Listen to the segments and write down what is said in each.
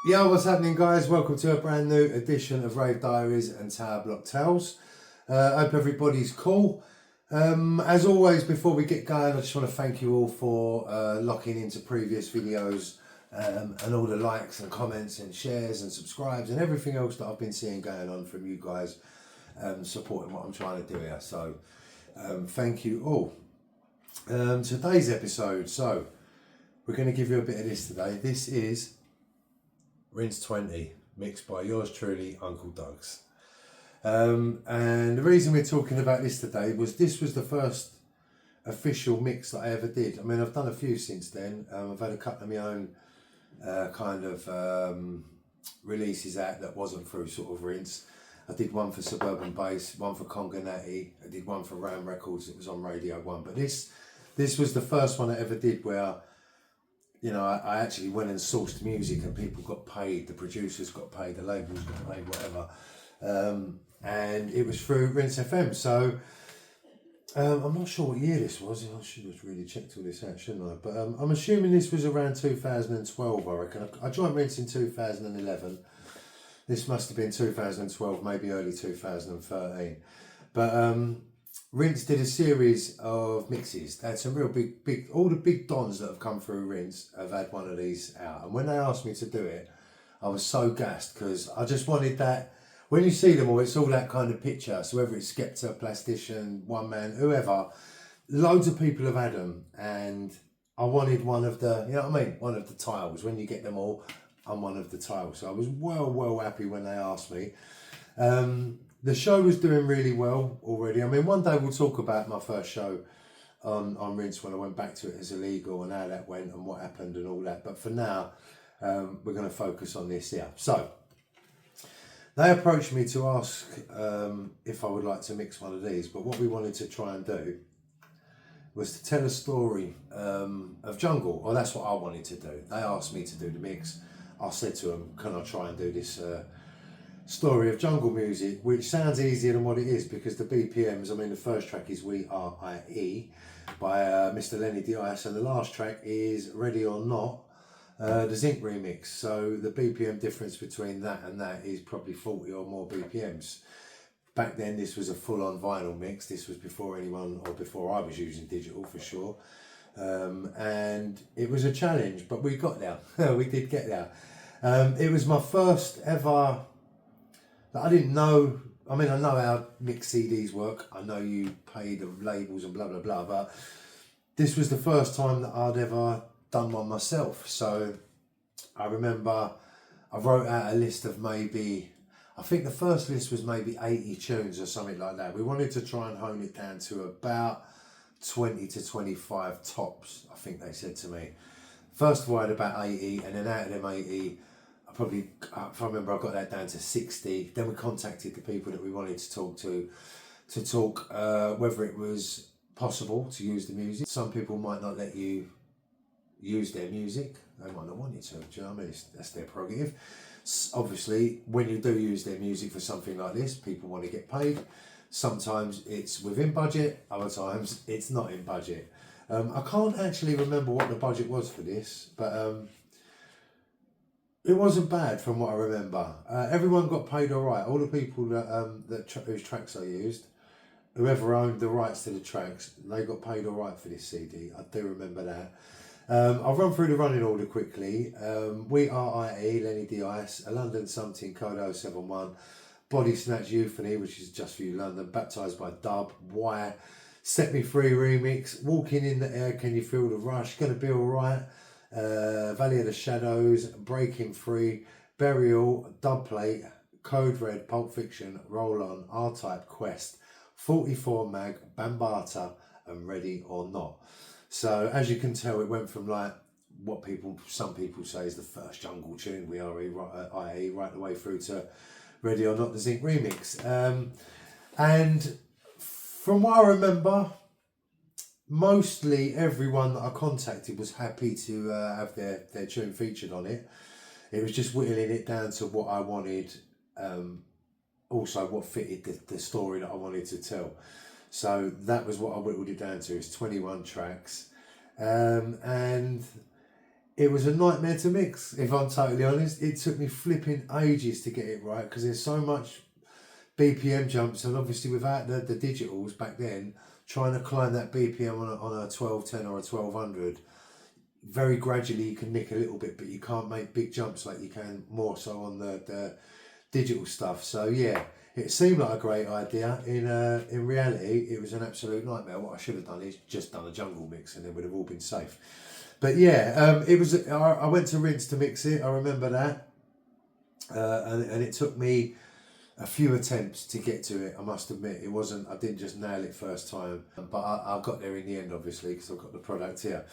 Yo, what's happening, guys? Welcome to a brand new edition of Rave Diaries and Tower Block Tales. Hope everybody's cool. As always, before we get going, I just want to thank you all for locking into previous videos and all the likes and comments and shares and subscribes and everything else that I've been seeing going on from you guys supporting what I'm trying to do here. So thank you all. Today's episode, so we're going to give you a bit of this today. This is Rinse 20, mixed by yours truly, Uncle Doug's. And the reason we're talking about this today was this was the first official mix that I ever did. I mean, I've done a few since then. I've had a couple of my own releases out that wasn't through sort of Rinse. I did one for Suburban Bass, one for Conga Natty, I did one for Ram Records, it was on Radio 1. But this was the first one I ever did where, you know, I actually went and sourced music and people got paid, the producers got paid, the labels got paid, whatever. And it was through Rinse FM. So I'm not sure what year this was. I should have really checked all this out, shouldn't I? But I'm assuming this was around 2012, I reckon. I joined Rinse in 2011. This must have been 2012, maybe early 2013. But Rinse did a series of mixes. They had some real big, all the big dons that have come through Rinse have had one of these out. And when they asked me to do it, I was so gassed because I just wanted that. When you see them all, it's all that kind of picture. So whether it's Skepta, Plastician, One Man, whoever, loads of people have had them. And I wanted one of the, you know what I mean? One of the tiles. When you get them all, I'm one of the tiles. So I was well happy when they asked me. The show was doing really well already. I mean, one day we'll talk about my first show on Rinse when I went back to it as illegal and how that went and what happened and all that. But for now, we're going to focus on this here. So, they approached me to ask if I would like to mix one of these. But what we wanted to try and do was to tell a story of jungle. Or that's what I wanted to do. They asked me to do the mix. I said to them, can I try and do this story of jungle music, which sounds easier than what it is because the BPMs, I mean, the first track is We Are I.E. by Mr. Lenny Diaries, and the last track is Ready or Not, the Zinc remix. So the BPM difference between that and that is probably 40 or more BPMs. Back then, this was a full-on vinyl mix. This was before anyone, or before I was using digital for sure. And it was a challenge, but we got there. We did get there. It was my first ever. I didn't know, I mean, I know how mixed CDs work. I know you pay the labels and blah, blah, blah. But this was the first time that I'd ever done one myself. So I remember I wrote out a list of maybe, I think the first list was maybe 80 tunes or something like that. We wanted to try and hone it down to about 20 to 25 tops, I think they said to me. First of all, I had about 80, and then out of them 80, if I remember, I got that down to 60. Then we contacted the people that we wanted to talk whether it was possible to use the music. Some people might not let you use their music. They might not want you to, do you know what I mean? That's their prerogative. Obviously, when you do use their music for something like this, people want to get paid. Sometimes it's within budget, other times it's not in budget. I can't actually remember what the budget was for this, but it wasn't bad from what I remember. Everyone got paid all right. All the people whose tracks I used, whoever owned the rights to the tracks, they got paid all right for this CD. I do remember that. I'll run through the running order quickly. We Are I.E. Lenny Diaries, A London Something, Code 071, Body Snatch Euphony, which is Just For You London, Baptised by Dub, Why, Set Me Free remix, Walking in the Air, Can You Feel the Rush, Gonna Be Alright, Valley of the Shadows, Breaking Free, Burial, Dubplate, Code Red, Pulp Fiction, Roll On, R-Type, Quest, 44 Mag, Bambata, and Ready or Not. So as you can tell, it went from like what some people say is the first jungle tune, We Are I.E., right the way through to Ready or Not, the Zinc remix. And from what I remember, mostly everyone that I contacted was happy to have their tune featured on it. It was just whittling it down to what I wanted, also what fitted the story that I wanted to tell. So that was what I whittled it down to, is 21 tracks. And it was a nightmare to mix, if I'm totally honest. It took me flipping ages to get it right because there's so much BPM jumps, and obviously without the digitals back then, trying to climb that BPM on a 1210 or a 1200, very gradually you can nick a little bit, but you can't make big jumps like you can more so on the digital stuff. So yeah, it seemed like a great idea. In reality, it was an absolute nightmare. What I should have done is just done a jungle mix, and then we'd have all been safe. But yeah, it was. I went to Rinse to mix it. I remember that, and it took me a few attempts to get to it. I must admit, it wasn't. I didn't just nail it first time, but I got there in the end, obviously, because I've got the product here.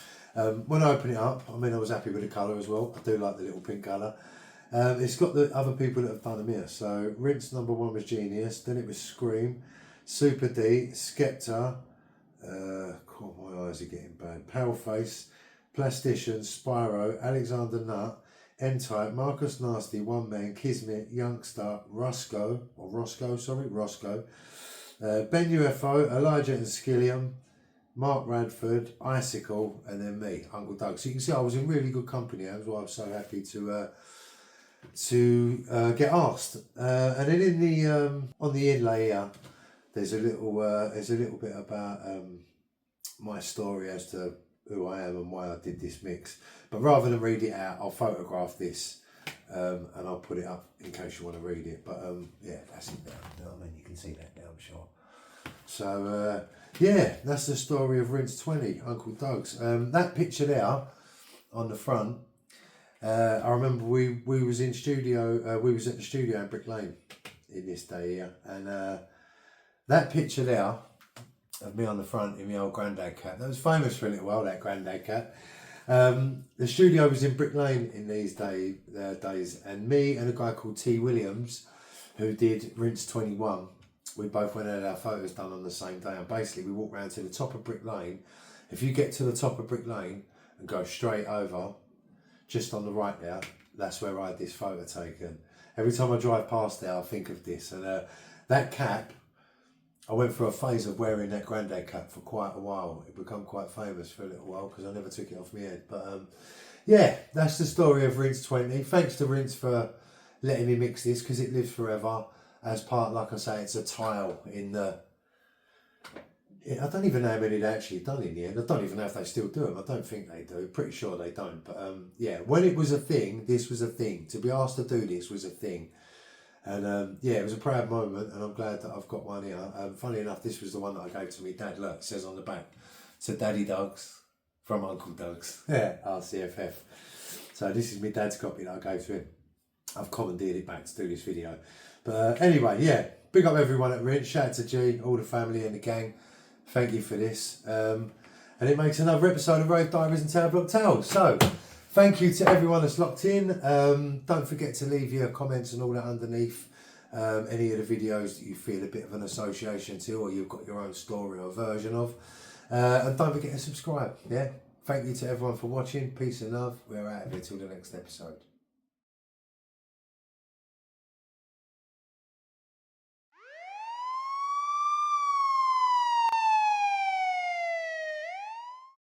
When I open it up, I mean, I was happy with the colour as well. I do like the little pink colour. It's got the other people that have done them here. So Rinse number 1 was Genius. Then it was Scream, Super D, Skepta. God, my eyes are getting bad. Paleface, Plastician, Spyro, Alexander Nutt, N-Type, Marcus Nasty, One Man, Kismet, Youngster, Roscoe, Ben UFO, Elijah and Skilliam, Mark Radford, Icicle, and then me, Uncle Doug. So you can see I was in really good company. That's why I was so happy to get asked. And then in the on the inlay here, there's a little bit about my story as to who I am and why I did this mix. But rather than read it out, I'll photograph this and I'll put it up in case you want to read it. But yeah, that's it there. You know what I mean? You can see that now, I'm sure. So yeah, that's the story of Rinse 20, Uncle Doug's. That picture there on the front, I remember we was in studio. We was at the studio in Brick Lane in this day here, and that picture there of me on the front in my old granddad cap. That was famous for a little while, that granddad cap. The studio was in Brick Lane in these days, and me and a guy called T. Williams, who did Rinse 21, we both went and had our photos done on the same day. And basically, we walked round to the top of Brick Lane. If you get to the top of Brick Lane and go straight over, just on the right there, that's where I had this photo taken. Every time I drive past there, I think of this. And that cap, I went through a phase of wearing that granddad cap for quite a while. It became quite famous for a little while because I never took it off my head. But yeah, that's the story of Rinse 20. Thanks to Rinse for letting me mix this because it lives forever as part, like I say, it's a tile in the... I don't even know how many they actually done in the end. I don't even know if they still do them. I don't think they do. Pretty sure they don't. But yeah, when it was a thing, this was a thing. To be asked to do this was a thing. And yeah, it was a proud moment, and I'm glad that I've got one here. Funny enough, this was the one that I gave to me dad. Look, it says on the back, to Daddy Doug's from Uncle Doug's. Yeah, RCFF. So this is my dad's copy that I gave to him. I've commandeered it back to do this video. But anyway, yeah, big up everyone at Rinse. Shout out to G, all the family and the gang. Thank you for this. And it makes another episode of Rave, Diaries and Tower Block Tales. So, thank you to everyone that's locked in. Don't forget to leave your comments and all that underneath any of the videos that you feel a bit of an association to, or you've got your own story or version of. And don't forget to subscribe. Yeah. Thank you to everyone for watching. Peace and love. We're out of here till the next episode.